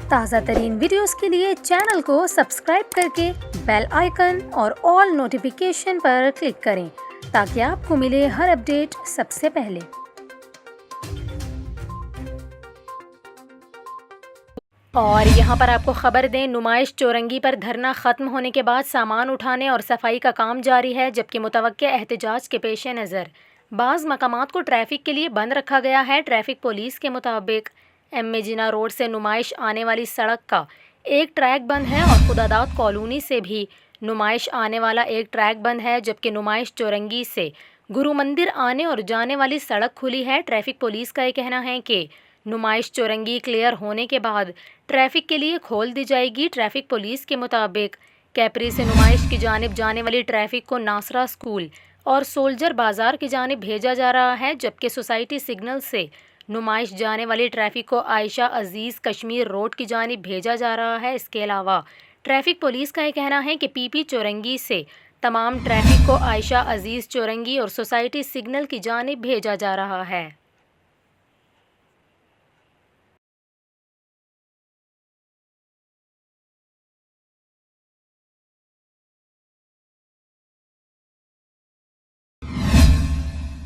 ताज़ा तरीन वीडियोस के लिए चैनल को सब्सक्राइब करके बेल आइकन और ऑल नोटिफिकेशन पर क्लिक करें ताकि आपको मिले हर अपडेट सबसे पहले। और यहाँ पर आपको खबर दें, नुमाइश चौरंगी पर धरना ख़त्म होने के बाद सामान उठाने और सफाई का काम जारी है, जबकि मुतवक्के एहतजाज के पेश नज़र बाज़ मकामात को ट्रैफिक के लिए बंद रखा गया है। ट्रैफिक पुलिस के मुताबिक एम ए जिना रोड से नुमाइश आने वाली सड़क का एक ट्रैक बंद है और खुदादाद कॉलोनी से भी नुमाइश आने वाला एक ट्रैक बंद है, जबकि नुमाइश चौरंगी से गुरु मंदिर आने और जाने वाली सड़क खुली है। ट्रैफिक पुलिस का ये कहना है कि नुमाइश चौरंगी क्लियर होने के बाद ट्रैफिक के लिए खोल दी जाएगी। ट्रैफिक पुलिस के मुताबिक कैपरी से नुमाइश की जानिब जाने वाली ट्रैफिक को नासरा स्कूल और सोल्जर बाज़ार की जानिब भेजा जा रहा है, जबकि सोसाइटी सिग्नल से नुमाइश जाने वाली ट्रैफिक को आयशा अजीज़ कश्मीर रोड की जानिब भेजा जा रहा है। इसके अलावा ट्रैफिक पुलिस का यह कहना है कि पीपी चौरंगी से तमाम ट्रैफिक को आयशा अजीज़ चौरंगी और सोसाइटी सिग्नल की जानिब भेजा जा रहा है।